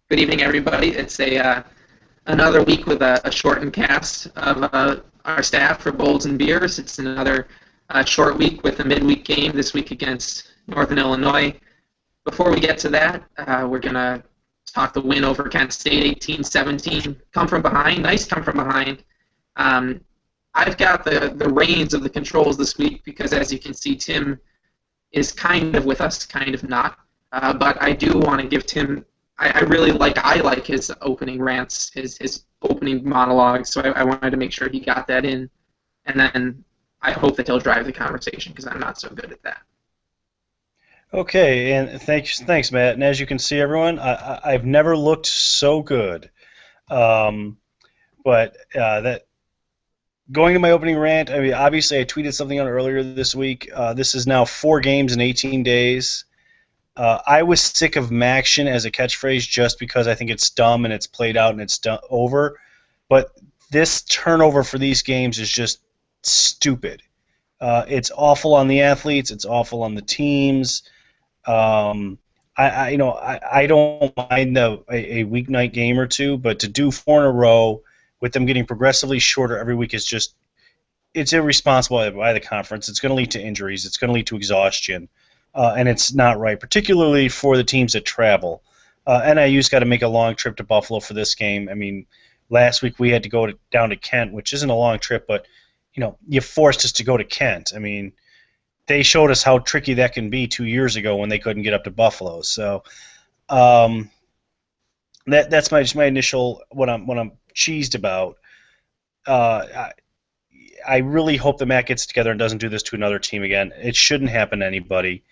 Good evening, everybody. It's another week with a shortened cast of our staff for Bowls and Beers. It's another short week with a midweek game this week against Northern Illinois. Before we get to that, we're going to talk the win over Kent State, 18-17. Come from behind. Nice come from behind. I've got the reins of the controls this week because, as you can see, Tim is kind of with us, kind of not. But I do want to give Tim. I like his opening rants, his opening monologues. So I wanted to make sure he got that in, and then I hope that he'll drive the conversation because I'm not so good at that. Okay, and thanks, Matt. And as you can see, everyone, I've never looked so good. But that going to my opening rant, I mean, obviously I tweeted something out earlier this week. This is now 4 games in 18 days. I was sick of Maction as a catchphrase just because I think it's dumb and it's played out and it's over. But this turnover for these games is just stupid. It's awful on the athletes. It's awful on the teams. I don't mind a weeknight game or two, but to do 4 in a row with them getting progressively shorter every week is just it's irresponsible by the conference. It's going to lead to injuries. It's going to lead to exhaustion. And it's not right, particularly for the teams that travel. NIU's got to make a long trip to Buffalo for this game. I mean, last week we had to go down to Kent, which isn't a long trip, but you forced us to go to Kent. I mean, they showed us how tricky that can be 2 years ago when they couldn't get up to Buffalo. So that's my initial what I'm cheesed about. I really hope that Matt gets together and doesn't do this to another team again. It shouldn't happen to anybody.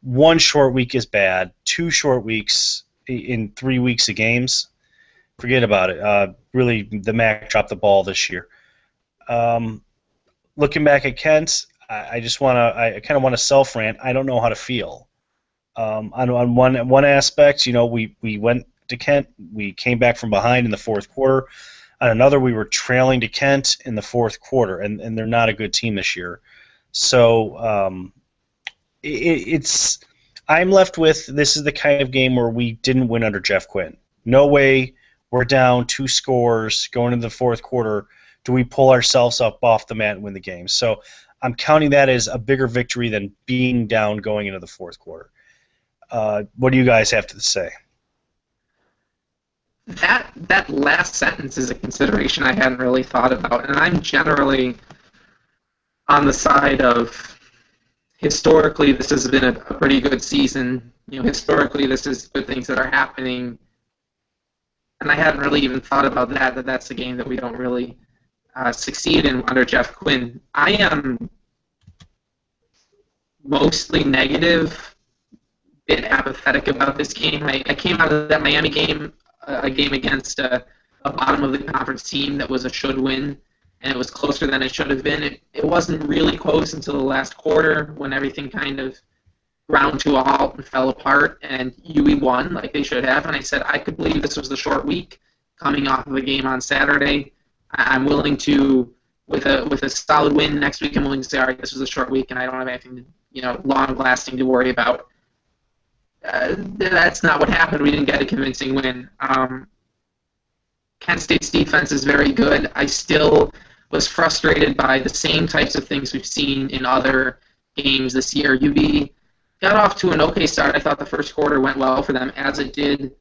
1 short week is bad. 2 short weeks in 3 weeks of games, forget about it. Really, the MAC dropped the ball this year. Looking back at Kent, I kind of want to self-rant. I don't know how to feel. On one aspect, we went to Kent. We came back from behind in the fourth quarter. On another, we were trailing to Kent in the fourth quarter, and they're not a good team this year. So I'm left with this is the kind of game where we didn't win under Jeff Quinn. No way we're down 2 scores going into the fourth quarter do we pull ourselves up off the mat and win the game. So I'm counting that as a bigger victory than being down going into the fourth quarter. What do you guys have to say? That last sentence is a consideration I hadn't really thought about, and I'm generally on the side of historically this has been a pretty good season. Historically this is good things that are happening, and I hadn't really even thought about that's the game that we don't really succeed in under Jeff Quinn. I am mostly negative, bit apathetic about this game. I came out of that Miami game, a game against a bottom of the conference team that was a should win, and it was closer than it should have been. It wasn't really close until the last quarter when everything kind of ground to a halt and fell apart, and UE won like they should have. And I said I could believe this was the short week coming off of a game on Saturday. I'm willing to, with a solid win next week, I'm willing to say, all right, this was a short week, and I don't have anything long-lasting to worry about. That's not what happened. We didn't get a convincing win. Kent State's defense is very good. I still was frustrated by the same types of things we've seen in other games this year. UB got off to an okay start. I thought the first quarter went well for them, as it did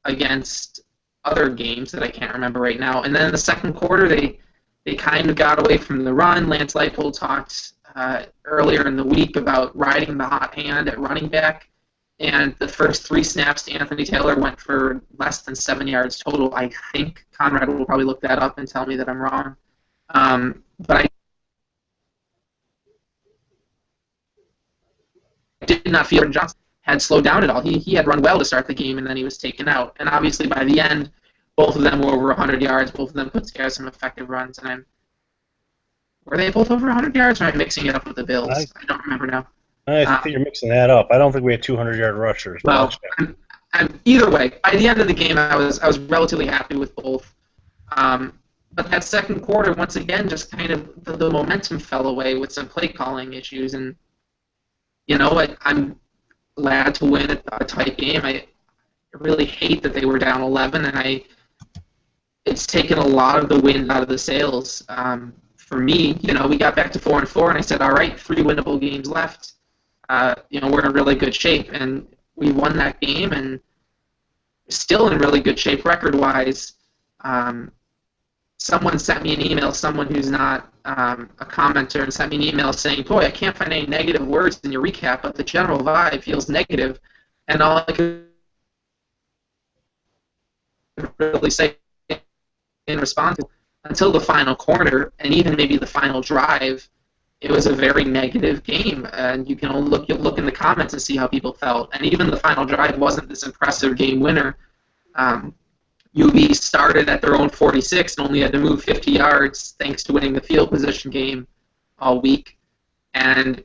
against other games that I can't remember right now. And then in the second quarter, they kind of got away from the run. Lance Leipold talked earlier in the week about riding the hot hand at running back. And the first 3 snaps to Anthony Taylor went for less than 7 yards total, I think. Conrad will probably look that up and tell me that I'm wrong. But I did not feel Johnson had slowed down at all. He had run well to start the game, and then he was taken out. And obviously by the end, both of them were over 100 yards. Both of them put together some effective runs. And were they both over 100 yards, or am I mixing it up with the Bills? I don't remember now. I think you're mixing that up. I don't think we had 200-yard rushers. Well, either way, by the end of the game, I was relatively happy with both. But that second quarter, once again, just kind of the momentum fell away with some play calling issues. And I'm glad to win a tight game. really hate that they were down 11, and it's taken a lot of the wind out of the sails. For me, we got back to 4-4, and I said, all right, 3 winnable games left. We're in really good shape, and we won that game, and still in really good shape record-wise. Someone sent me an email, someone who's not a commenter, and sent me an email saying, boy, I can't find any negative words in your recap, but the general vibe feels negative. And all I could really say in response, until the final quarter, and even maybe the final drive, it was a very negative game. And you can look in the comments and see how people felt. And even the final drive wasn't this impressive game winner. UB started at their own 46 and only had to move 50 yards thanks to winning the field position game all week. And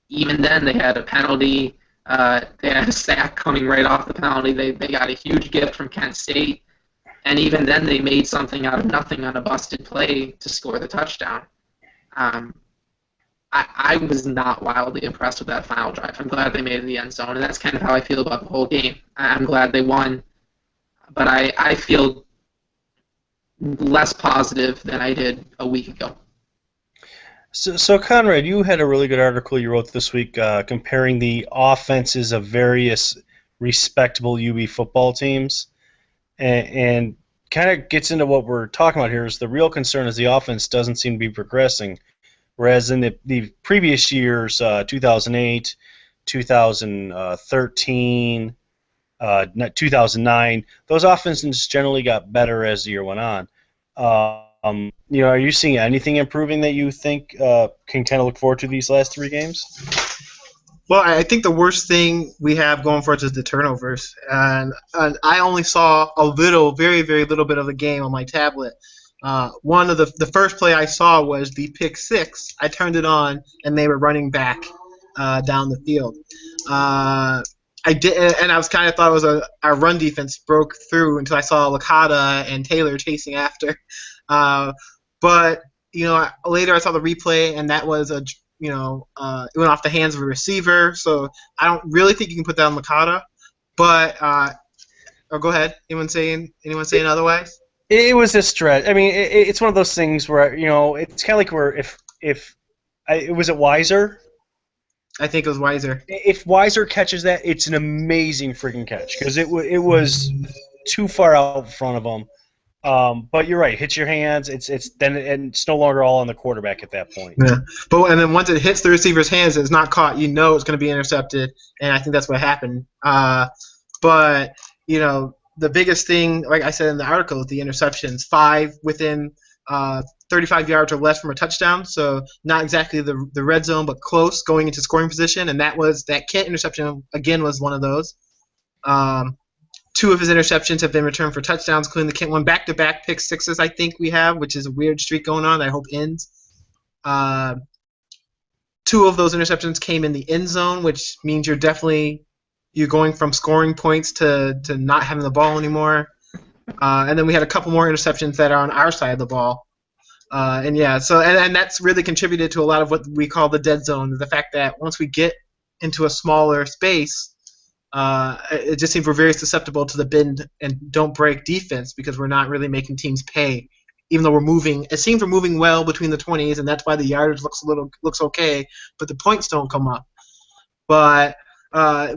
even then, they had a penalty. They had a sack coming right off the penalty. They got a huge gift from Kent State. And even then, they made something out of nothing on a busted play to score the touchdown. I was not wildly impressed with that final drive. I'm glad they made it in the end zone, and that's kind of how I feel about the whole game. I'm glad they won. But I feel less positive than I did a week ago. So Conrad, you had a really good article you wrote this week comparing the offenses of various respectable UB football teams, and kind of gets into what we're talking about here. Is the real concern is the offense doesn't seem to be progressing, whereas in the previous years, 2008, 2013. 2009, those offenses generally got better as the year went on. Are you seeing anything improving that you think can kind of look forward to these last 3 games? Well, I think the worst thing we have going for us is the turnovers. And I only saw a little, very, very little bit of the game on my tablet. One of the first play I saw was the pick 6. I turned it on, and they were running back down the field. I did, and I was kind of thought it was our run defense broke through until I saw Licata and Taylor chasing after. But later I saw the replay, and that was it went off the hands of a receiver. So I don't really think you can put that on Licata. But go ahead. Anyone saying otherwise? It was a stretch. I mean, it's one of those things where it's kind of like where if was it Weiser? I think it was Weiser. If Weiser catches that, it's an amazing freaking catch because it was too far out in front of him. But you're right, hits your hands. It's no longer all on the quarterback at that point. Yeah, and then once it hits the receiver's hands, and it's not caught. It's going to be intercepted, and I think that's what happened. But the biggest thing, like I said in the article, is the interceptions. 5 within 35 yards or less from a touchdown, so not exactly the red zone, but close, going into scoring position, and that Kent interception, again, was one of those. 2 of his interceptions have been returned for touchdowns, including the Kent one. Back-to-back pick 6s, I think we have, which is a weird streak going on that I hope ends. 2 of those interceptions came in the end zone, which means you're going from scoring points to not having the ball anymore. And then we had a couple more interceptions that are on our side of the ball. And that's really contributed to a lot of what we call the dead zone, the fact that once we get into a smaller space, it just seems we're very susceptible to the bend and don't break defense because we're not really making teams pay, even though we're moving. It seems we're moving well between the 20s, and that's why the yardage looks okay, but the points don't come up. But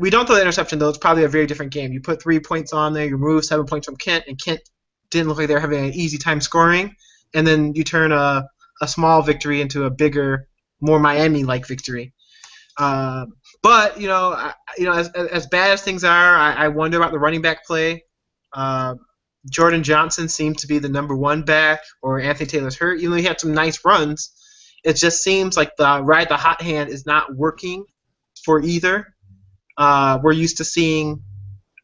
we don't throw the interception, though. It's probably a very different game. You put 3 points on there, you remove 7 points from Kent, and Kent didn't look like they were having an easy time scoring. And then you turn a small victory into a bigger, more Miami-like victory. But as bad as things are, I wonder about the running back play. Jordan Johnson seemed to be the number 1 back, or Anthony Taylor's hurt. Even though he had some nice runs, it just seems like the hot hand is not working for either. We're used to seeing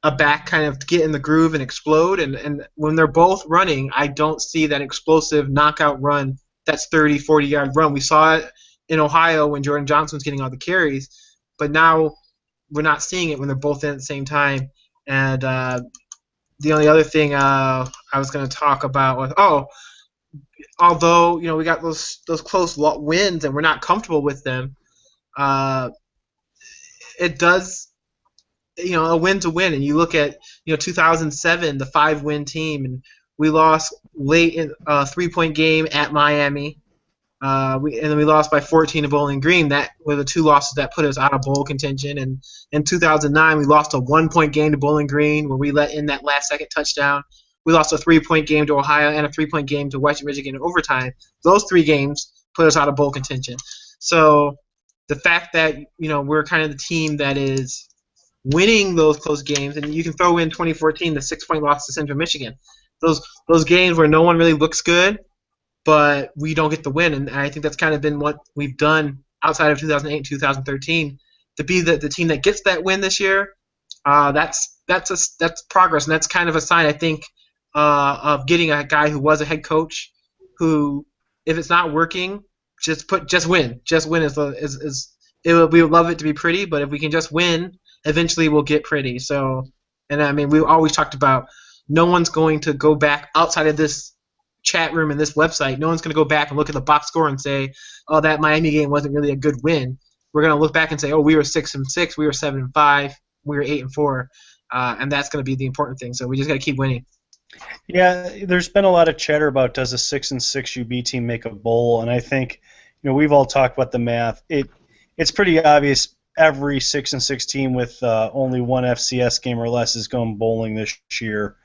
a back kind of get in the groove and explode, and when they're both running, I don't see that explosive knockout run, that's 30, 40-yard run. We saw it in Ohio when Jordan Johnson was getting all the carries, but now we're not seeing it when they're both in at the same time. And the only other thing I was going to talk about was, although we got those close wins and we're not comfortable with them, it does a win's a win. And you look at 2007, the 5-win team, and we lost late in a 3-point game at Miami. And then we lost by 14 to Bowling Green. That were the 2 losses that put us out of bowl contention. And in 2009, we lost a 1-point game to Bowling Green where we let in that last-second touchdown. We lost a 3-point game to Ohio and a 3-point game to Western Michigan in overtime. Those 3 games put us out of bowl contention. So the fact that we're kind of the team that is winning those close games, and you can throw in 2014, the 6-point loss to Central Michigan. Those games where no one really looks good, but we don't get the win, and I think that's kind of been what we've done outside of 2008 and 2013 to be the team that gets that win this year. That's progress, and that's kind of a sign, I think, of getting a guy who was a head coach who, if it's not working, just win. Just win we would love it to be pretty, but if we can just win, eventually we'll get pretty. So, and I mean, we always talked about no one's going to go back outside of this chat room and this website. No one's going to go back and look at the box score and say, oh, that Miami game wasn't really a good win. We're going to look back and say, oh, we were 6-6, we were 7-5, we were 8-4, and that's going to be the important thing. So we just got to keep winning. Yeah, there's been a lot of chatter about does a 6-6 UB team make a bowl, and I think we've all talked about the math. It's pretty obvious every 6-6 team with only one FCS game or less is going bowling this year.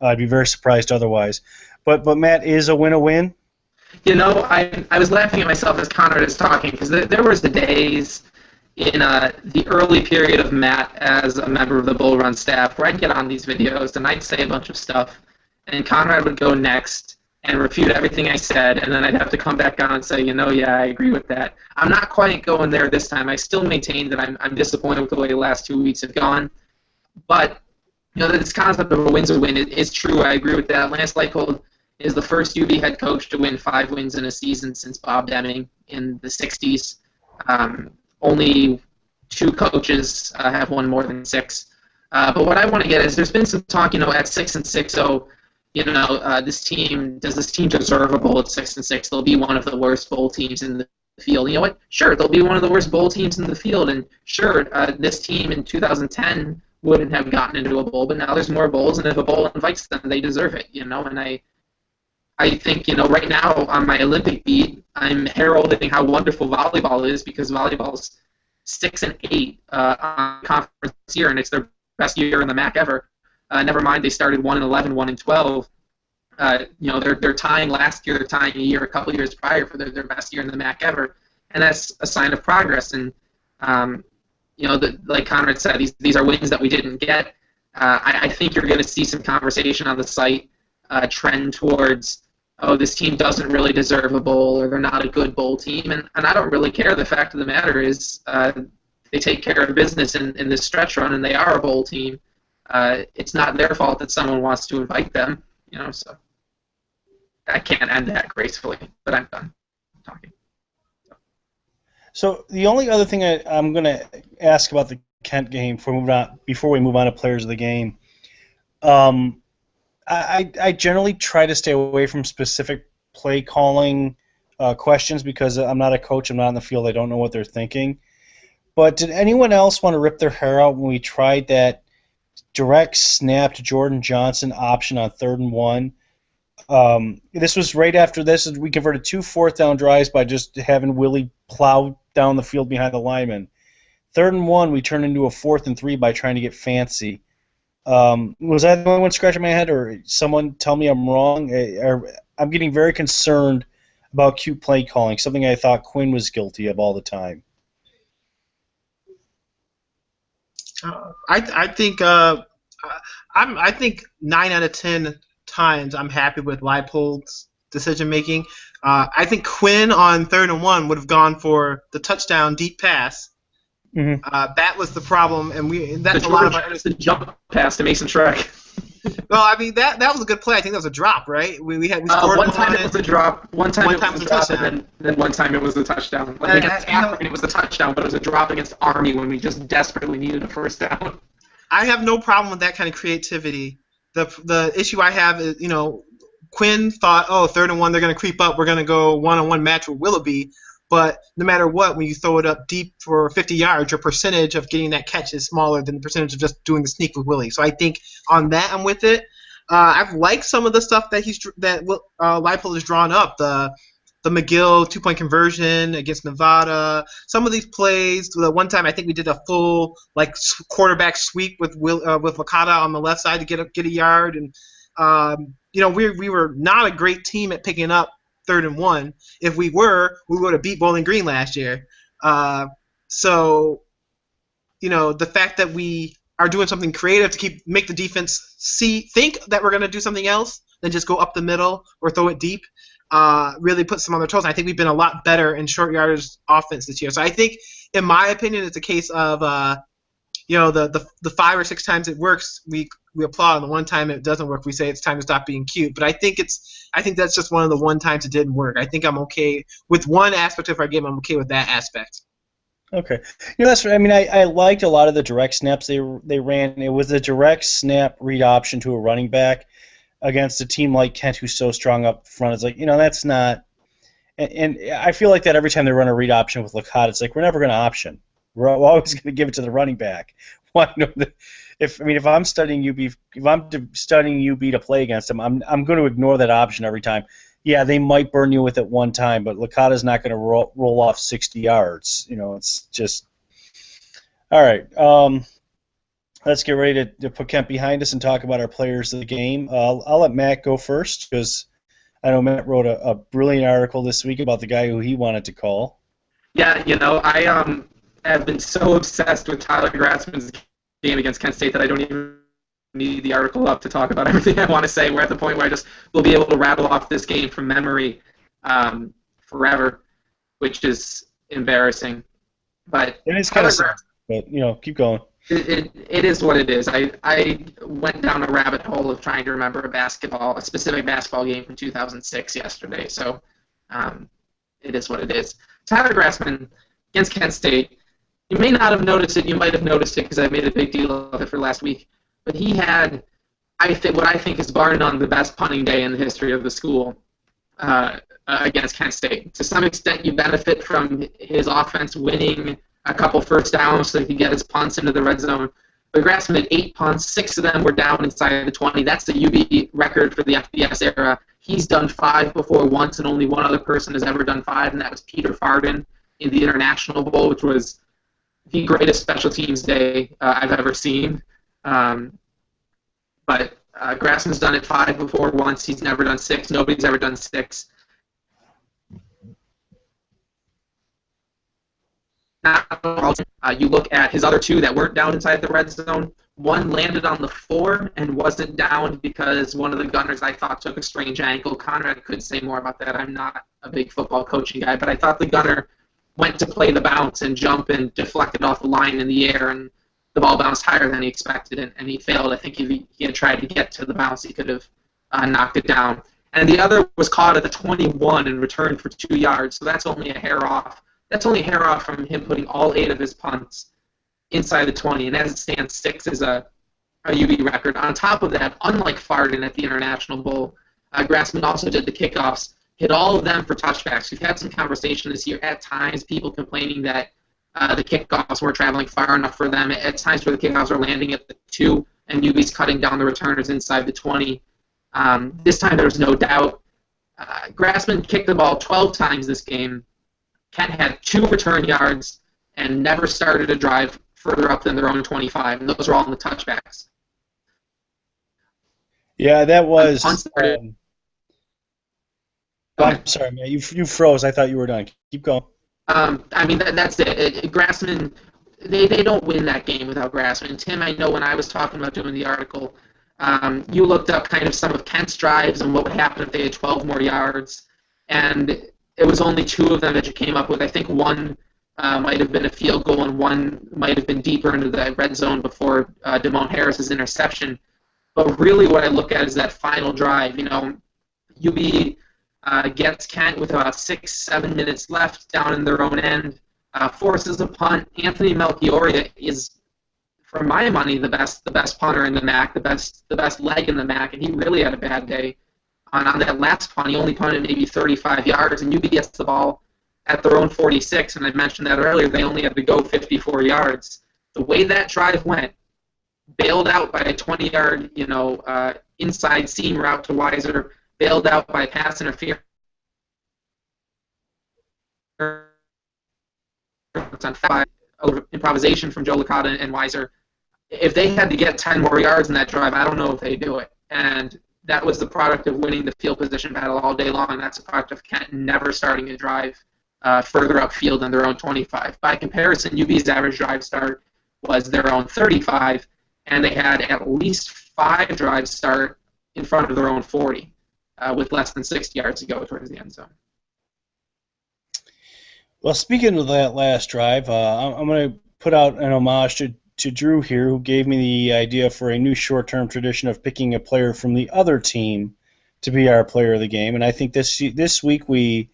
I'd be very surprised otherwise. But Matt, is a win a win? I was laughing at myself as Conrad was talking because there was the days in the early period of Matt as a member of the Bull Run staff where I'd get on these videos and I'd say a bunch of stuff, and Conrad would go next and refute everything I said, and then I'd have to come back on and say, yeah, I agree with that. I'm not quite going there this time. I still maintain that I'm disappointed with the way the last 2 weeks have gone, but this concept of a win's a win is true. I agree with that. Lance Leipold is the first UB head coach to win 5 wins in a season since Bob Deming in the 60s. Only 2 coaches have won more than 6. But what I want to get is there's been some talk, at 6-6, this team deserve a bowl at 6-6? They'll be one of the worst bowl teams in the field. You know what? Sure, they'll be one of the worst bowl teams in the field, and sure, this team in 2010 wouldn't have gotten into a bowl, but now there's more bowls, and if a bowl invites them, they deserve it. And I think, right now on my Olympic beat, I'm heralding how wonderful volleyball is because volleyball's 6-8 on conference year, and it's their best year in the MAC ever. Never mind, they started 1-11, 1-12. They're tying last year, they're tying a couple years prior for their best year in the MAC ever, and that's a sign of progress. And like Conrad said, these are wins that we didn't get. I think you're going to see some conversation on the site trend towards, this team doesn't really deserve a bowl, or they're not a good bowl team, and I don't really care. The fact of the matter is they take care of business in this stretch run, and they are a bowl team. It's not their fault that someone wants to invite them, so I can't end that gracefully, but I'm done talking. So the only other thing I'm going to ask about the Kent game before we move on to players of the game, I generally try to stay away from specific play calling questions because I'm not a coach, I'm not in the field, I don't know what they're thinking. But did anyone else want to rip their hair out when we tried that direct snap to Jordan Johnson option on 3rd and 1? This was right after this. We converted 2 fourth-down drives by just having Willie plow down the field behind the lineman. 3rd and 1, we turned into a 4th and 3 by trying to get fancy. Was I the only one scratching my head, or someone tell me I'm wrong? I'm getting very concerned about cute play calling, something I thought Quinn was guilty of all the time. I think 9 out of 10 times I'm happy with Leipold's decision making. I think Quinn on 3rd and 1 would have gone for the touchdown deep pass. Mm-hmm. That was the problem, and that's a lot of our the jump pass to Mason Schreck. No, I mean that was a good play. I think that was a drop, right? We scored one time. It was a drop. One time it was a drop, touchdown. and then one time it was a touchdown. Like against African, it was a touchdown, but it was a drop against Army when we just desperately needed a first down. I have no problem with that kind of creativity. The issue I have is, Quinn thought, 3rd and 1, they're going to creep up. We're going to go one-on-one match with Willoughby. but no matter what, when you throw it up deep for 50 yards, your percentage of getting that catch is smaller than the percentage of just doing the sneak with Willie. So I think on that I'm with it. I've liked some of the stuff that Leipold has drawn up. The McGill 2-point conversion against Nevada. Some of these plays. The one time I think we did a full quarterback sweep with Licata on the left side to get a yard. And we were not a great team at picking up 3rd and 1. If we were, we would have beat Bowling Green last year. So the fact that we are doing something creative to make the defense think that we're going to do something else than just go up the middle or throw it deep. Really puts them on their toes. And I think we've been a lot better in short yardage offense this year. So I think, in my opinion, it's a case of the 5 or 6 times it works, we applaud, and the one time it doesn't work, we say it's time to stop being cute. But I think that's just one of the one times it didn't work. I think I'm okay with one aspect of our game. I'm okay with that aspect. Okay. That's right. I mean, I liked a lot of the direct snaps they ran. It was a direct snap read option to a running back against a team like Kent, who's so strong up front. It's like, that's not. And I feel like that every time they run a read option with Licata, it's like, we're never going to option. We're always going to give it to the running back. If I'm studying UB, if I'm studying UB to play against them, I'm going to ignore that option every time. Yeah, they might burn you with it one time, but Licata's not going to roll off 60 yards. It's just all right. Let's get ready to put Kent behind us and talk about our players of the game. I'll let Matt go first because I know Matt wrote a brilliant article this week about the guy who he wanted to call. Yeah, I have been so obsessed with Tyler Grassman's game against Kent State that I don't even need the article up to talk about everything I want to say. We're at the point where I just will be able to rattle off this game from memory forever, which is embarrassing. But it is kind of sad, but keep going. It is what it is. I went down a rabbit hole of trying to remember a specific basketball game from 2006 yesterday. So it is what it is. Tyler Grassman against Kent State. You may not have noticed it. You might have noticed it because I made a big deal of it for last week. But he had, what I think is bar none the best punting day in the history of the school against Kent State. To some extent, you benefit from his offense winning a couple first downs so he could get his punts into the red zone. But Grassman had 8 punts, 6 of them were down inside the 20. That's the UB record for the FBS era. He's done 5 before once, and only one other person has ever done 5, and that was Peter Farden in the International Bowl, which was the greatest special teams day I've ever seen. But Grassman's done it 5 before once. He's never done 6. Nobody's ever done 6. You look at his other 2 that weren't down inside the red zone. One landed on the 4 and wasn't down because one of the gunners I thought took a strange ankle. Conrad could say more about that. I'm not a big football coaching guy, but I thought the gunner went to play the bounce and jump and deflected off the line in the air, and the ball bounced higher than he expected, and he failed. I think if he had tried to get to the bounce, he could have knocked it down. And the other was caught at the 21 and returned for 2 yards, so that's only a hair off. That's only a hair off from him putting all 8 of his punts inside the 20, and as it stands, 6 is a UB record. On top of that, unlike Farden at the International Bowl, Grassman also did the kickoffs, hit all of them for touchbacks. We've had some conversation this year at times, people complaining that the kickoffs weren't traveling far enough for them. At times where the kickoffs are landing at the 2, and UB's cutting down the returners inside the 20. This time there was no doubt. Grassman kicked the ball 12 times this game. Kent had 2 return yards and never started a drive further up than their own 25, and those were all in the touchbacks. Yeah, that was. I'm sorry, man. You froze. I thought you were done. Keep going. That's it. Grassman, they don't win that game without Grassman. Tim, I know when I was talking about doing the article, you looked up kind of some of Kent's drives and what would happen if they had 12 more yards, and it was only 2 of them that you came up with. I think one might have been a field goal and one might have been deeper into the red zone before Damone Harris's interception. But really what I look at is that final drive. UB gets Kent with about 6-7 minutes left down in their own end, forces a punt. Anthony Melchiorre is, for my money, the best punter in the MAC, the best leg in the MAC, and he really had a bad day. On that last punt, he only punted maybe 35 yards, and UB gets the ball at their own 46, and I mentioned that earlier, they only had to go 54 yards. The way that drive went, bailed out by a 20-yard, inside seam route to Weiser, bailed out by pass interference on improvisation from Joe Licata and Weiser. If they had to get 10 more yards in that drive, I don't know if they do it. And that was the product of winning the field position battle all day long. That's a product of Kent never starting a drive further upfield than their own 25. By comparison, UB's average drive start was their own 35, and they had at least 5 drives start in front of their own 40 with less than 60 yards to go towards the end zone. Well, speaking of that last drive, I'm going to put out an homage to Drew here, who gave me the idea for a new short-term tradition of picking a player from the other team to be our player of the game. And I think this week we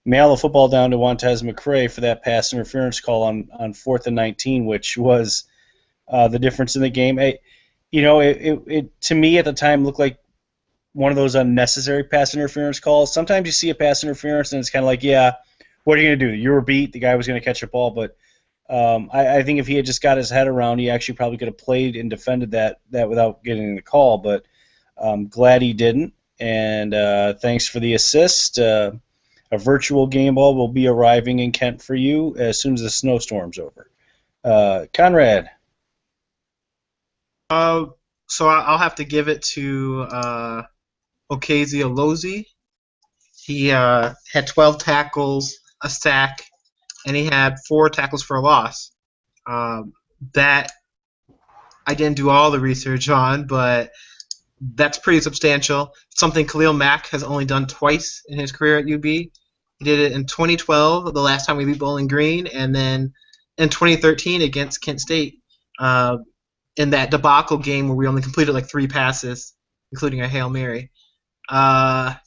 mail the football down to Wantez McCray for that pass interference call on 4th and 19, which was the difference in the game. It to me at the time looked like one of those unnecessary pass interference calls. Sometimes you see a pass interference and it's kind of like, yeah, what are you going to do? You were beat. The guy was going to catch a ball, but I think if he had just got his head around, he actually probably could have played and defended that without getting the call. But I'm glad he didn't. And thanks for the assist. A virtual game ball will be arriving in Kent for you as soon as the snowstorm's over. Conrad. So I'll have to give it to Okazi Alozi. He had 12 tackles, a sack, and he had 4 tackles for a loss. That I didn't do all the research on, but that's pretty substantial. Something Khalil Mack has only done twice in his career at UB. He did it in 2012, the last time we beat Bowling Green, and then in 2013 against Kent State in that debacle game where we only completed like 3 passes, including a Hail Mary. But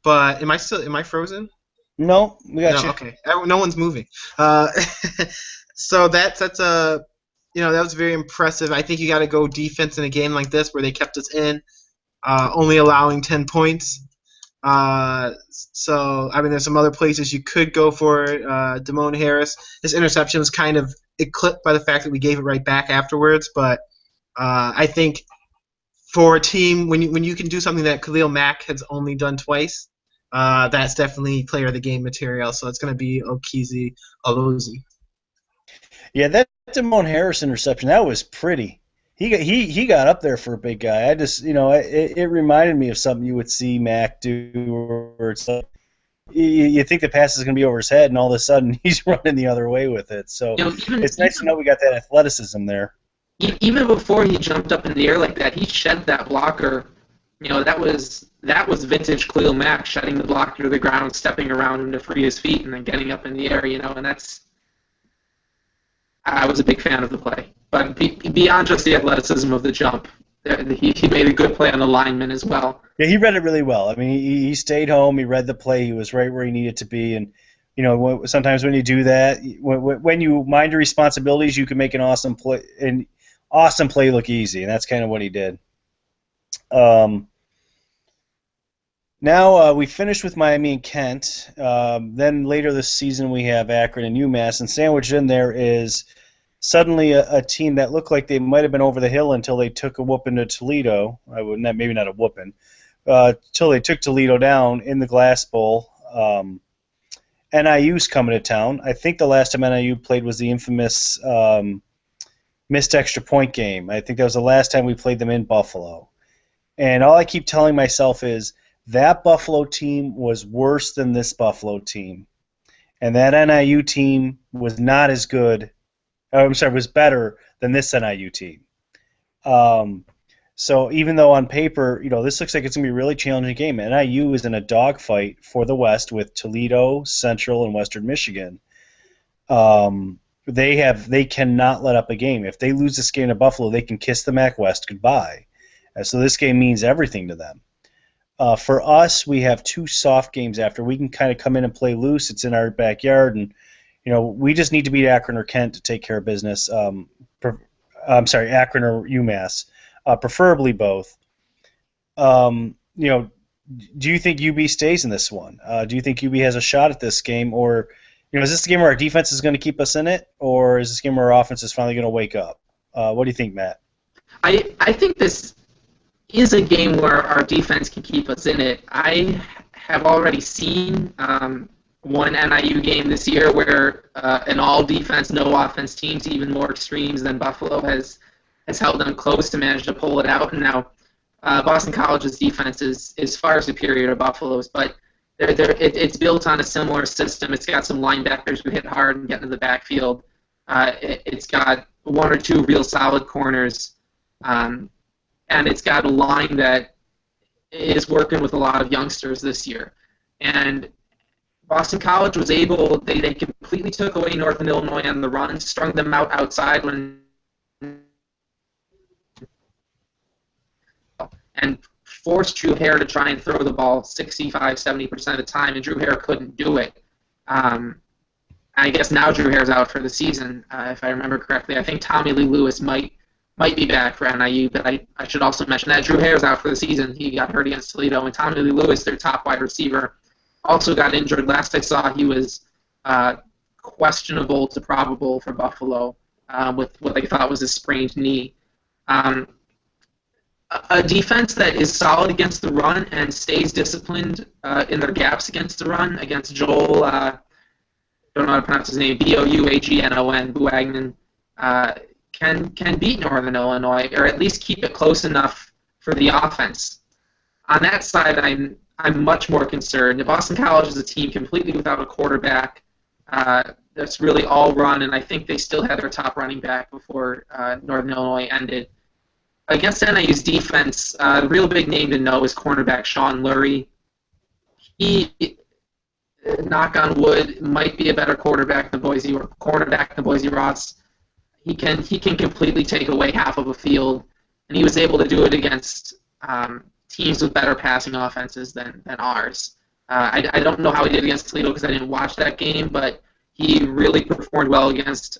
am I frozen? No, we got you. Okay, no one's moving. So that's a that was very impressive. I think you got to go defense in a game like this where they kept us in, only allowing 10 points. So I mean, there's some other places you could go for. Damone Harris, his interception was kind of eclipsed by the fact that we gave it right back afterwards. But I think for a team when you can do something that Khalil Mack has only done twice. That's definitely player of the game material, so it's going to be Okazi Alozi. Yeah, that Damone Harris interception, that was pretty. He got up there for a big guy. I just, it reminded me of something you would see Mac do, where it's like you think the pass is going to be over his head, and all of a sudden he's running the other way with it. So it's nice to know we got that athleticism there. Even before he jumped up in the air like that, he shed that blocker. That was vintage Khalil Mack, shedding the blocker to the ground, stepping around him to free his feet, and then getting up in the air. And I was a big fan of the play. But beyond just the athleticism of the jump, he made a good play on the lineman as well. Yeah, he read it really well. I mean, he stayed home, he read the play, he was right where he needed to be, and sometimes when you do that, when you mind your responsibilities, you can make an awesome play look easy, and that's kind of what he did. Now we finished with Miami and Kent. Then later this season we have Akron and UMass, and sandwiched in there is suddenly a team that looked like they might have been over the hill until they took a whooping to Toledo. Maybe not a whooping, until they took Toledo down in the Glass Bowl. NIU's coming to town. I think the last time NIU played was the infamous missed extra point game. I think that was the last time we played them in Buffalo. And all I keep telling myself is, that Buffalo team was worse than this Buffalo team. And that NIU team was not as good. Was better than this NIU team. So even though on paper, this looks like it's going to be a really challenging game. NIU is in a dogfight for the West with Toledo, Central, and Western Michigan. They cannot let up a game. If they lose this game to Buffalo, they can kiss the MAC West goodbye. So this game means everything to them. For us, we have 2 soft games after. We can kind of come in and play loose. It's in our backyard, and we just need to beat Akron or Kent to take care of business. Akron or UMass, preferably both. do you think UB stays in this one? Do you think UB has a shot at this game, or is this the game where our defense is going to keep us in it, or is this game where our offense is finally going to wake up? What do you think, Matt? I think this is a game where our defense can keep us in it. I have already seen one NIU game this year where an all-defense, no-offense teams, even more extremes than Buffalo, has held them close to manage to pull it out. And now Boston College's defense is far superior to Buffalo's, but it's built on a similar system. It's got some linebackers who hit hard and get into the backfield. It's got one or two real solid corners, and it's got a line that is working with a lot of youngsters this year. And Boston College was able, they completely took away Northern Illinois on the run, strung them out outside and forced Drew Hare to try and throw the ball 65-70% of the time, and Drew Hare couldn't do it. I guess now Drew Hare's out for the season, if I remember correctly. I think Tommy Lee Lewis might be back for NIU, but I should also mention that Drew Hare's out for the season. He got hurt against Toledo, and Tommy Lee Lewis, their top wide receiver, also got injured. Last I saw, he was questionable to probable for Buffalo with what they thought was a sprained knee. A defense that is solid against the run and stays disciplined in their gaps against the run, against Joel, don't know how to pronounce his name, Bougagnon, Bougagnon, can beat Northern Illinois, or at least keep it close enough for the offense. On that side, I'm much more concerned. Boston College is a team completely without a quarterback. That's really all run, and I think they still had their top running back before Northern Illinois ended. Against NIU's defense, the real big name to know is cornerback Sean Lurie. He, knock on wood, might be a better cornerback than Boise Ross. He can completely take away half of a field, and he was able to do it against teams with better passing offenses than ours. I don't know how he did against Toledo because I didn't watch that game, but he really performed well against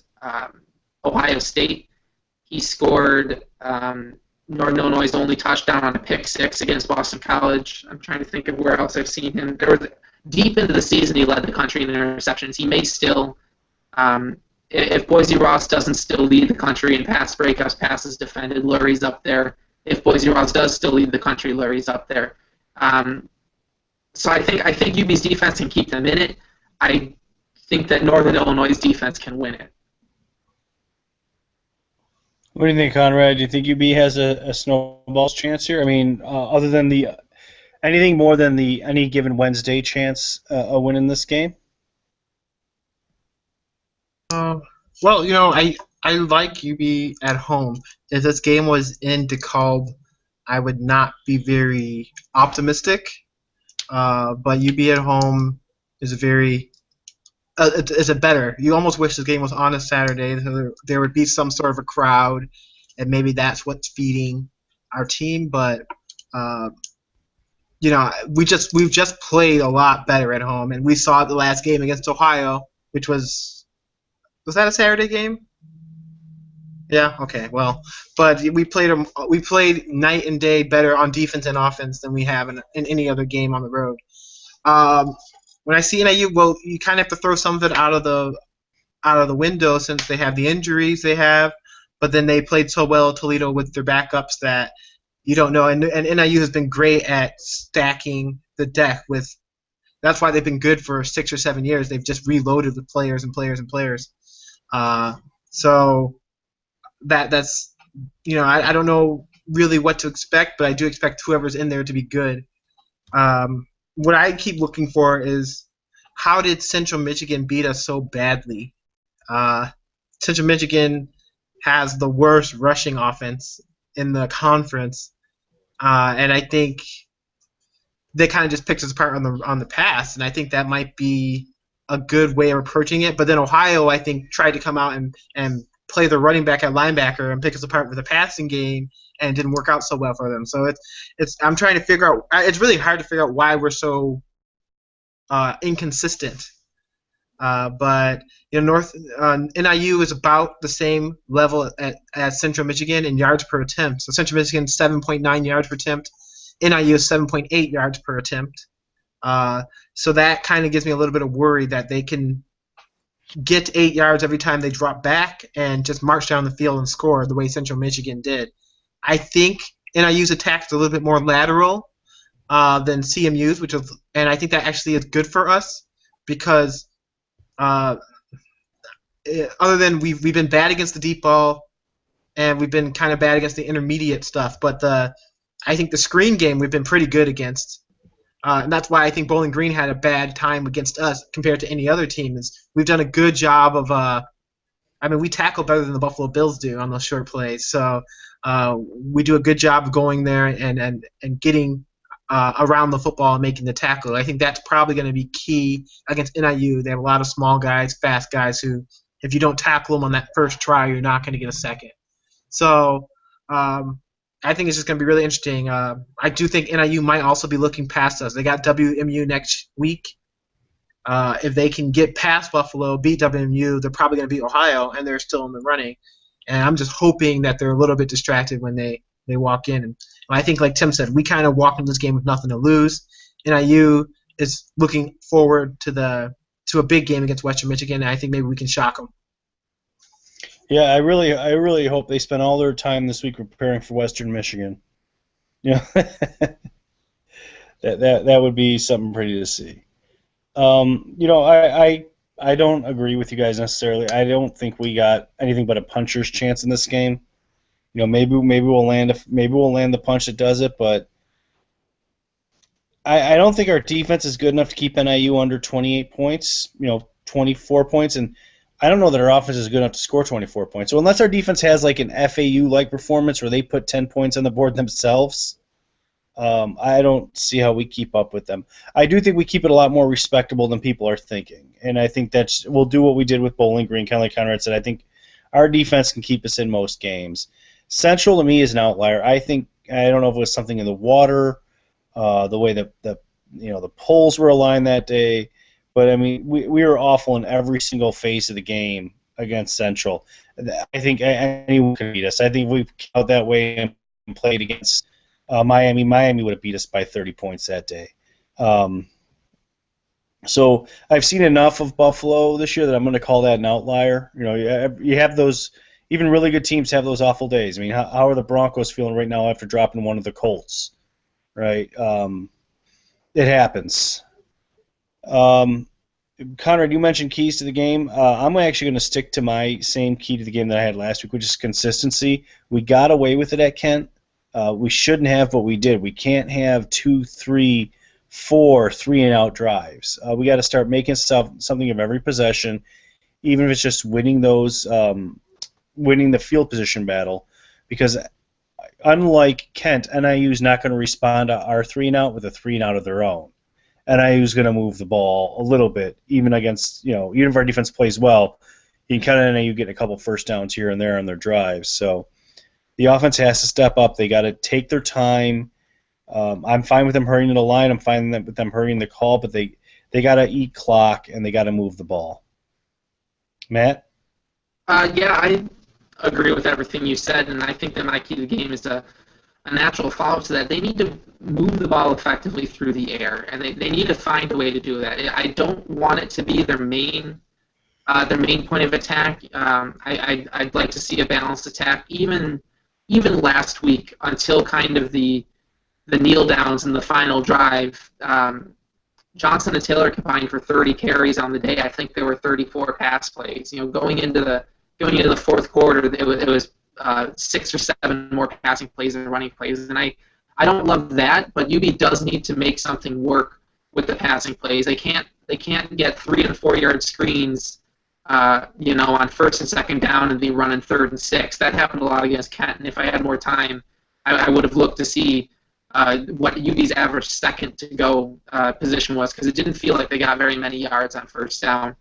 Ohio State. He scored Northern Illinois' only touchdown on a pick six against Boston College. I'm trying to think of where else I've seen him. Deep into the season, he led the country in interceptions. He may still, if Boise Ross doesn't still lead the country in pass breakups, passes defended, Lurie's up there. If Boise Ross does still lead the country, Lurie's up there. So I think UB's defense can keep them in it. I think that Northern Illinois' defense can win it. What do you think, Conrad? Do you think UB has a snowball's chance here? I mean, other than anything more than the any given Wednesday chance a win in this game? Well, I like UB at home. If this game was in DeKalb, I would not be very optimistic. But UB at home is is a better. You almost wish this game was on a Saturday. So there would be some sort of a crowd, and maybe that's what's feeding our team. But we've just played a lot better at home, and we saw the last game against Ohio, which was that a Saturday game? Yeah. Okay. Well, but we played night and day better on defense and offense than we have in any other game on the road. When I see NIU, well, you kind of have to throw some of it out of the window since they have the injuries they have. But then they played so well at Toledo with their backups that you don't know. And NIU has been great at stacking the deck with. That's why they've been good for 6 or 7 years. They've just reloaded with players and players and players. So that's I don't know really what to expect, but I do expect whoever's in there to be good. What I keep looking for is how did Central Michigan beat us so badly? Central Michigan has the worst rushing offense in the conference, and I think they kind of just picked us apart on the pass, and I think that might be a good way of approaching it. But then Ohio, I think, tried to come out and play the running back at linebacker and pick us apart with the passing game, and it didn't work out so well for them. So I'm trying to figure out. It's really hard to figure out why we're so inconsistent. But NIU is about the same level at Central Michigan in yards per attempt. So Central Michigan 7.9 yards per attempt, NIU is 7.8 yards per attempt. So that kind of gives me a little bit of worry that they can get 8 yards every time they drop back and just march down the field and score the way Central Michigan did. I think NIU's attack is a little bit more lateral than CMU's, and I think that actually is good for us because other than we've been bad against the deep ball and we've been kind of bad against the intermediate stuff, but I think the screen game we've been pretty good against. And that's why I think Bowling Green had a bad time against us compared to any other team. Is we've done a good job of we tackle better than the Buffalo Bills do on those short plays. So we do a good job of going there and getting around the football and making the tackle. I think that's probably going to be key against NIU. They have a lot of small guys, fast guys who, if you don't tackle them on that first try, you're not going to get a second. So I think it's just going to be really interesting. I do think NIU might also be looking past us. They got WMU next week. If they can get past Buffalo, beat WMU, they're probably going to beat Ohio, and they're still in the running. And I'm just hoping that they're a little bit distracted when they walk in. And I think, like Tim said, we kind of walk into this game with nothing to lose. NIU is looking forward to a big game against Western Michigan, and I think maybe we can shock them. Yeah, I really hope they spend all their time this week preparing for Western Michigan. Yeah, that would be something pretty to see. I don't agree with you guys necessarily. I don't think we got anything but a puncher's chance in this game. Maybe we'll land the punch that does it, but I don't think our defense is good enough to keep NIU under 28 points. 24 points, and I don't know that our offense is good enough to score 24 points. So unless our defense has like an FAU-like performance where they put 10 points on the board themselves, I don't see how we keep up with them. I do think we keep it a lot more respectable than people are thinking, and I think we'll do what we did with Bowling Green, kind of like Conrad said. I think our defense can keep us in most games. Central to me is an outlier. I don't know if it was something in the water, the way that the poles were aligned that day. But, I mean, we were awful in every single phase of the game against Central. I think anyone could beat us. I think if we out that way and played against Miami would have beat us by 30 points that day. So I've seen enough of Buffalo this year that I'm going to call that an outlier. You have those – even really good teams have those awful days. I mean, how are the Broncos feeling right now after dropping one of the Colts? Right? It happens. Conrad, you mentioned keys to the game. I'm actually going to stick to my same key to the game that I had last week, which is consistency. We got away with it at Kent. We shouldn't have, but we did. We can't have 2, 3, 4 3-and-out drives. We got to start making something of every possession, even if it's just winning the field position battle, because unlike Kent, NIU is not going to respond to our 3-and-out with a 3-and-out of their own. NIU's going to move the ball a little bit, even against, even if our defense plays well, you can kind of NIU get a couple first downs here and there on their drives. So the offense has to step up. They got to take their time. I'm fine with them hurrying the line. I'm fine with them hurrying the call, but they got to eat clock and they got to move the ball. Matt? Yeah, I agree with everything you said, and I think that my key to the game is a natural follow-up to that. They need to move the ball effectively through the air, and they need to find a way to do that. I don't want it to be their main point of attack. I'd like to see a balanced attack, even last week until kind of the kneel downs in the final drive. Johnson and Taylor combined for 30 carries on the day. I think there were 34 pass plays. Going into the fourth quarter, it was 6 or 7 more passing plays than running plays, and I don't love that. But UB does need to make something work with the passing plays. They can't get 3 and 4 yard screens, on first and second down and be running 3rd and 6. That happened a lot against Kent, and if I had more time, I would have looked to see what UB's average second to go position was, because it didn't feel like they got very many yards on first down.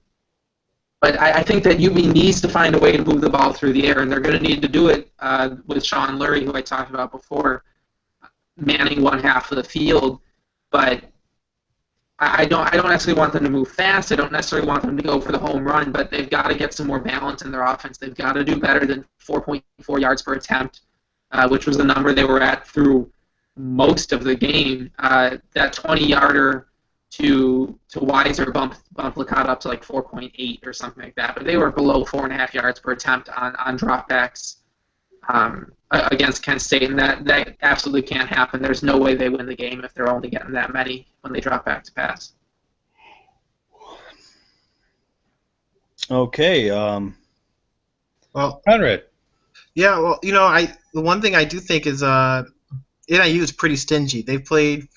But I think that UB needs to find a way to move the ball through the air, and they're going to need to do it with Sean Lurie, who I talked about before, manning one half of the field. But I don't necessarily want them to move fast. I don't necessarily want them to go for the home run, but they've got to get some more balance in their offense. They've got to do better than 4.4 yards per attempt, which was the number they were at through most of the game. That 20-yarder to Weiser bumped Licata up to like 4.8 or something like that, but they were below 4.5 yards per attempt on dropbacks against Kent State, and that absolutely can't happen. There's no way they win the game if they're only getting that many when they drop back to pass. Okay. Well, Conrad. yeah. Well, the one thing I do think is NIU is pretty stingy. They've played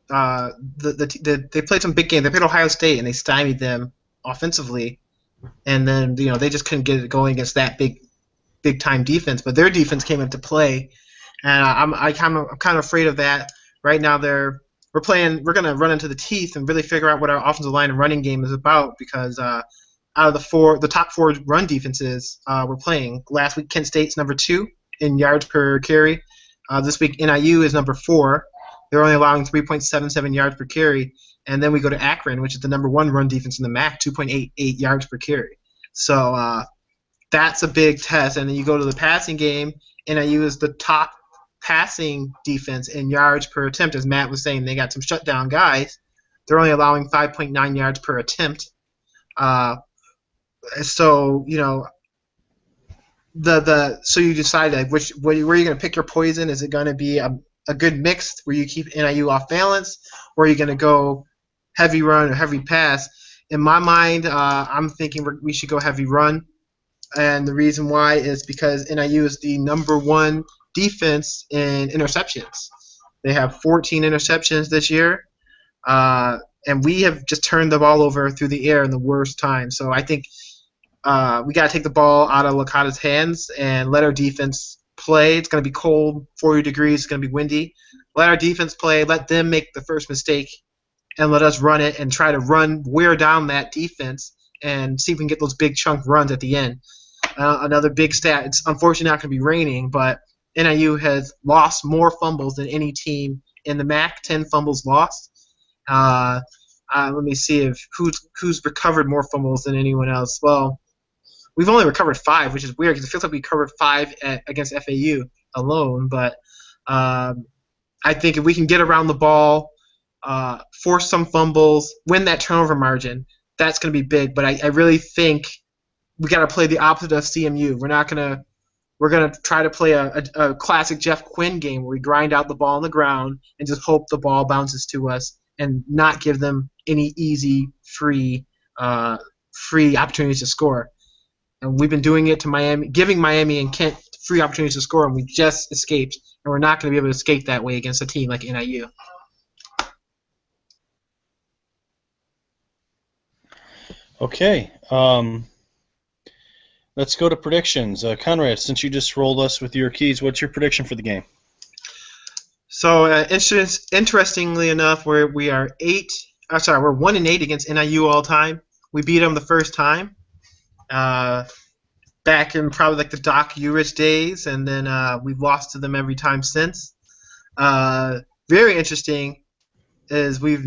they played some big games. They played Ohio State and they stymied them offensively, and then they just couldn't get it going against that big time defense. But their defense came into play, and I'm kind of afraid of that. Right now we're gonna run into the teeth and really figure out what our offensive line and running game is about, because out of the top 4 run defenses we're playing. Last week Kent State's number 2 in yards per carry. This week NIU is number 4. They're only allowing 3.77 yards per carry. And then we go to Akron, which is the number 1 run defense in the MAC, 2.88 yards per carry. So that's a big test. And then you go to the passing game, NIU is the top passing defense in yards per attempt. As Matt was saying, they got some shutdown guys. They're only allowing 5.9 yards per attempt. So so you decide like where you're going to pick your poison. Is it going to be a good mix where you keep NIU off balance, or are you going to go heavy run or heavy pass? In my mind, I'm thinking we should go heavy run, and the reason why is because NIU is the number 1 defense in interceptions. They have 14 interceptions this year, and we have just turned the ball over through the air in the worst time. So I think we got to take the ball out of Licata's hands and let our defense play. It's going to be cold, 40 degrees. It's going to be windy. Let our defense play. Let them make the first mistake, and let us run it and try to wear down that defense and see if we can get those big chunk runs at the end. Another big stat. It's unfortunately not going to be raining, but NIU has lost more fumbles than any team in the MAC. 10 fumbles lost. Let me see if who's recovered more fumbles than anyone else. Well, we've only recovered 5, which is weird because it feels like we covered 5 against FAU alone. But I think if we can get around the ball, force some fumbles, win that turnover margin, that's going to be big. But I really think we got to play the opposite of CMU. We're gonna try to play a classic Jeff Quinn game where we grind out the ball on the ground and just hope the ball bounces to us and not give them any easy, free opportunities to score. And we've been doing it to Miami, giving Miami and Kent free opportunities to score, and we just escaped. And we're not going to be able to escape that way against a team like NIU. Okay. Let's go to predictions. Conrad, since you just rolled us with your keys, what's your prediction for the game? So interestingly enough, we're 1-8 against NIU all time. We beat them the first time, back in probably like the Doc Urich days, and then we've lost to them every time since. Very interesting is we have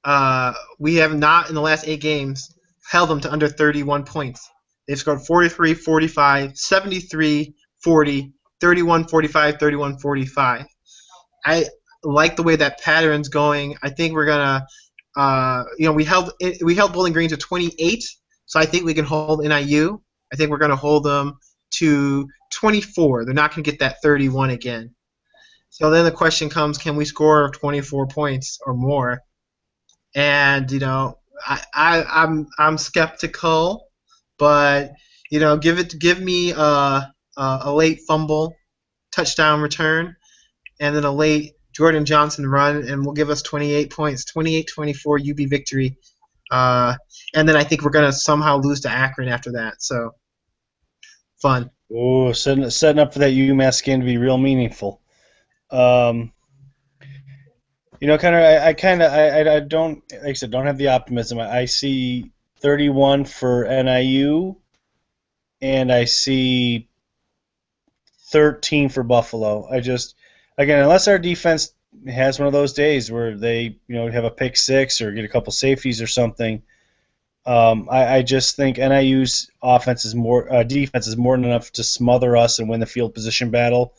not in the last 8 games held them to under 31 points. They've scored 43, 45, 73, 40, 31, 45, 31, 45. I like the way that pattern's going. I think we're gonna, we held Bowling Green to 28, so I think we can hold NIU. I think we're gonna hold them to 24. They're not gonna get that 31 again. So then the question comes: can we score 24 points or more? And I'm skeptical, but give me a late fumble, touchdown return, and then a late Jordan Johnson run, and will give us 28 points, 28-24 UB victory. And then I think we're going to somehow lose to Akron after that. So, fun. Oh, setting up for that UMass game to be real meaningful. I don't, like I said, don't have the optimism. I see 31 for NIU, and I see 13 for Buffalo. Unless our defense has one of those days where they, have a pick six or get a couple safeties or something, I just think NIU's defense is more than enough to smother us and win the field position battle.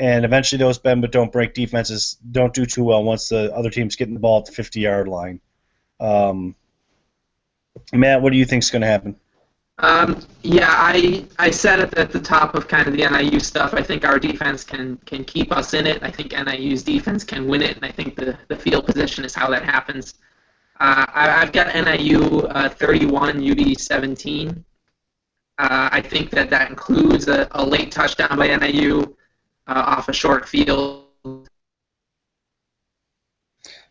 and eventually those bend but don't break defenses don't do too well once the other team's getting the ball at the 50-yard line. Matt, what do you think is going to happen? Yeah, I said at the top of kind of the NIU stuff, I think our defense can keep us in it. I think NIU's defense can win it, and I think the field position is how that happens. I've got NIU 31, UB 17. I think that includes a late touchdown by NIU off a short field.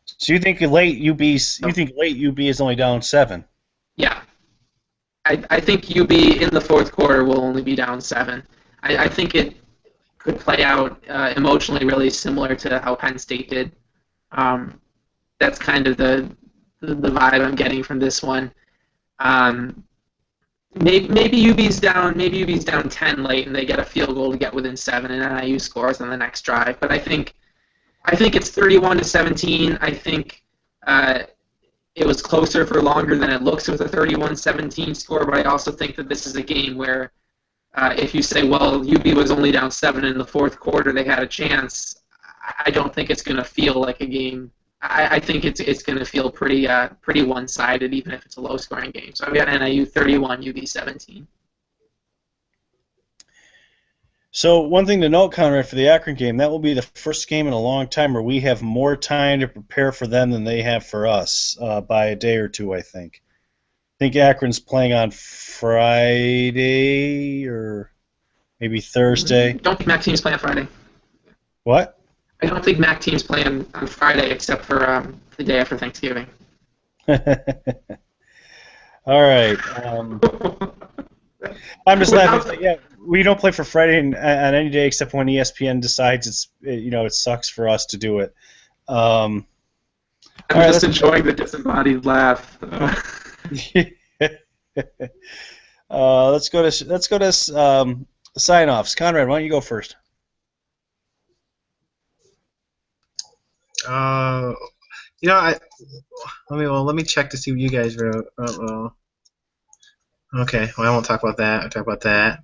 So you think late UB is only down 7? Yeah. I think UB in the fourth quarter will only be down 7. I think it could play out emotionally really similar to how Penn State did. That's kind of the vibe I'm getting from this one. Maybe UB's down 10 late and they get a field goal to get within 7 and NIU scores on the next drive. But I think it's 31-17. I think it was closer for longer than it looks with a 31-17 score, but I also think that this is a game where if you say, well, UB was only down 7 in the fourth quarter, they had a chance, I don't think it's going to feel like a game. I think it's going to feel pretty one-sided, even if it's a low-scoring game. So I've got NIU 31, UB 17. So one thing to note, Conrad, for the Akron game, that will be the first game in a long time where we have more time to prepare for them than they have for us by a day or two, I think. I think Akron's playing on Friday or maybe Thursday. Don't think MAC teams play on Friday. What? I don't think MAC teams play on Friday except for the day after Thanksgiving. All right. I'm just laughing. Yeah, we don't play for Friday on any day except when ESPN decides it sucks for us to do it. I'm just enjoying the disembodied laugh. Let's go to sign-offs. Conrad, why don't you go first? Let me check to see what you guys wrote. Okay, well, I won't talk about that. I'll talk about that.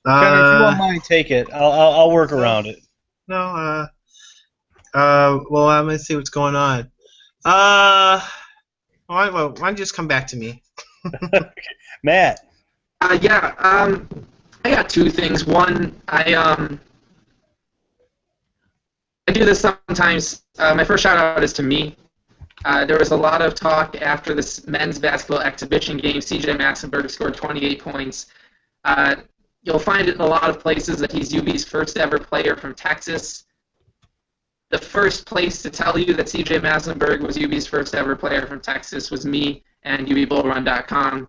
Conrad, if you don't mind, take it. I'll work around it. No. Well, I'm gonna see what's going on. Why don't you just come back to me? Matt. I got two things. One, I do this sometimes. My first shout out is to me. There was a lot of talk after this men's basketball exhibition game. C.J. Massenberg scored 28 points. You'll find it in a lot of places that he's UB's first ever player from Texas. The first place to tell you that C.J. Massenberg was UB's first ever player from Texas was me and UBBullRun.com.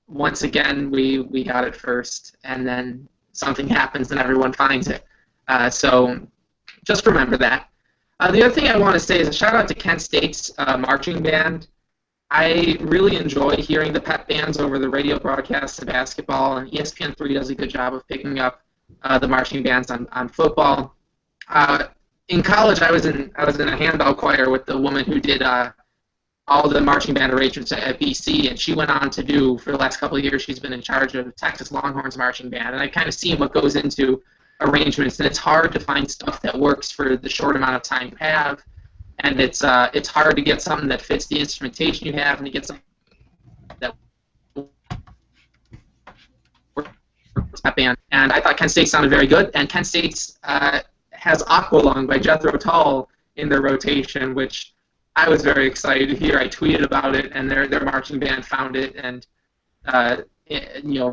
Once again, we got it first, and then something happens and everyone finds it. So just remember that. The other thing I want to say is a shout out to Kent State's marching band. I really enjoy hearing the pep bands over the radio broadcasts of basketball, and ESPN3 does a good job of picking up the marching bands on football. In college, I was in a handball choir with the woman who did all the marching band arrangements at BC, and she went on to do, for the last couple of years, she's been in charge of Texas Longhorns marching band, and I kind of seen what goes into arrangements, and it's hard to find stuff that works for the short amount of time you have, and it's hard to get something that fits the instrumentation you have, and to get something that works that band. And I thought Kent State sounded very good, and Kent State's has Aqualung by Jethro Tull in their rotation, which I was very excited to hear. I tweeted about it, and their marching band found it and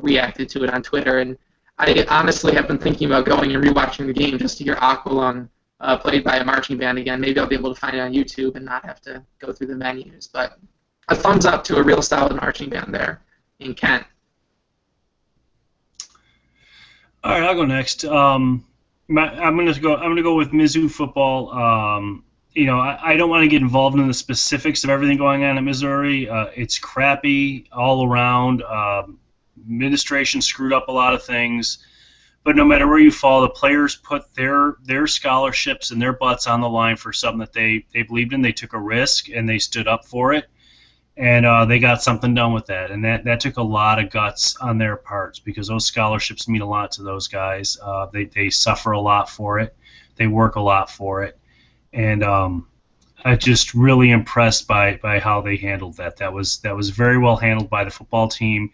reacted to it on Twitter. And I honestly have been thinking about going and rewatching the game just to hear Aqualung played by a marching band again. Maybe I'll be able to find it on YouTube and not have to go through the menus. But a thumbs up to a real solid marching band there in Kent. All right, I'll go next. I'm gonna go with Mizzou football. I don't want to get involved in the specifics of everything going on in Missouri. It's crappy all around. Administration screwed up a lot of things. But no matter where you fall, the players put their scholarships and their butts on the line for something that they believed in. They took a risk, and they stood up for it. And they got something done with that, and that took a lot of guts on their parts because those scholarships mean a lot to those guys. They suffer a lot for it, they work a lot for it, and I'm just really impressed by how they handled that. That was very well handled by the football team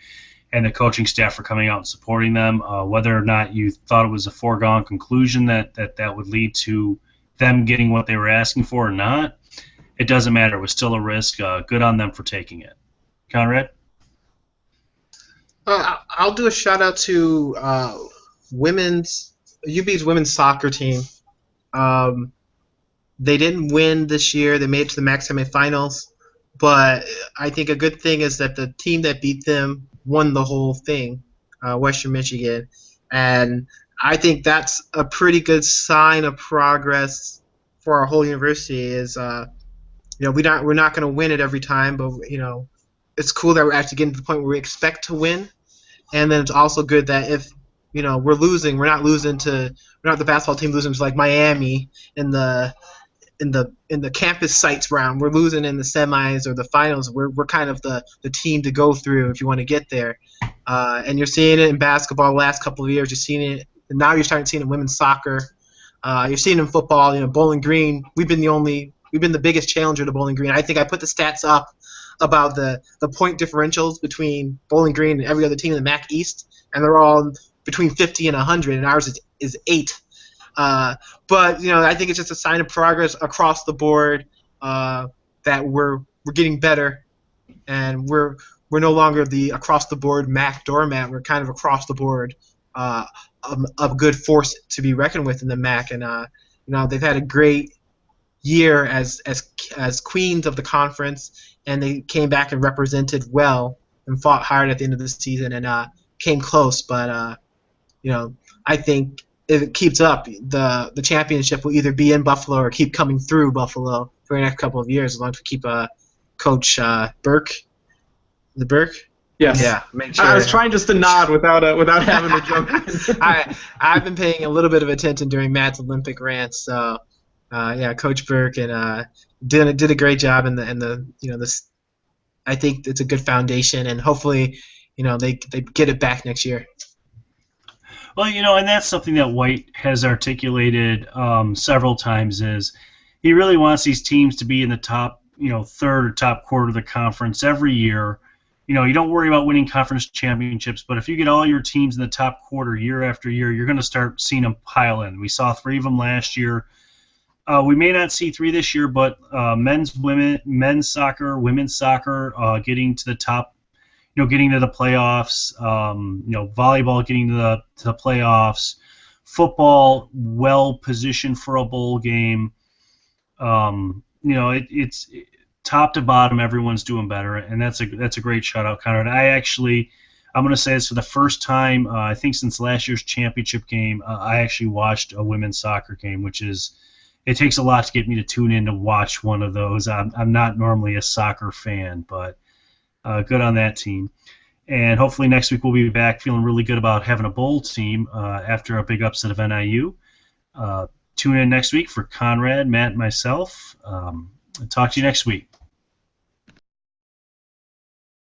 and the coaching staff for coming out and supporting them. Whether or not you thought it was a foregone conclusion that would lead to them getting what they were asking for or not, it doesn't matter. It was still a risk. Good on them for taking it. Conrad? I'll do a shout out to UB's women's soccer team. They didn't win this year. They made it to the MAC semifinals, but I think a good thing is that the team that beat them won the whole thing, Western Michigan, and I think that's a pretty good sign of progress for our whole university. We're not going to win it every time, but it's cool that we're actually getting to the point where we expect to win, and then it's also good that if we're losing, we're not the basketball team losing to like Miami in the campus sites round. We're losing in the semis or the finals. We're kind of the team to go through if you want to get there. And you're seeing it in basketball the last couple of years. You're seeing it, and now you're starting to see it in women's soccer. You're seeing it in football. Bowling Green. We've been the biggest challenger to Bowling Green. I think I put the stats up about the point differentials between Bowling Green and every other team in the MAC East, and they're all between 50 and 100, and ours is 8. But I think it's just a sign of progress across the board that we're getting better, and we're no longer the across the board MAC doormat. We're kind of across the board a good force to be reckoned with in the MAC, and they've had a great year as queens of the conference, and they came back and represented well and fought hard at the end of the season and came close, but I think if it keeps up, the championship will either be in Buffalo or keep coming through Buffalo for the next couple of years, as long as we keep Coach Burke. The Burke? Yes. Yeah. Make sure. I was trying just to nod without having to jump. I've been paying a little bit of attention during Matt's Olympic rants, so Coach Burke and did a great job in this. I think it's a good foundation, and hopefully, they get it back next year. Well, and that's something that White has articulated several times is he really wants these teams to be in the top, third or top quarter of the conference every year. You don't worry about winning conference championships, but if you get all your teams in the top quarter year after year, you're going to start seeing them pile in. We saw 3 of them last year. We may not see 3 this year, but men's soccer, women's soccer getting to the top, getting to the playoffs, volleyball getting to the playoffs, football well positioned for a bowl game. It's top to bottom, everyone's doing better, and that's a great shout out, Conrad. I'm going to say this for the first time, I think since last year's championship game, I actually watched a women's soccer game, it takes a lot to get me to tune in to watch one of those. I'm not normally a soccer fan, but good on that team. And hopefully next week we'll be back feeling really good about having a bowl team after a big upset of NIU. Tune in next week for Conrad, Matt, and myself. Talk to you next week.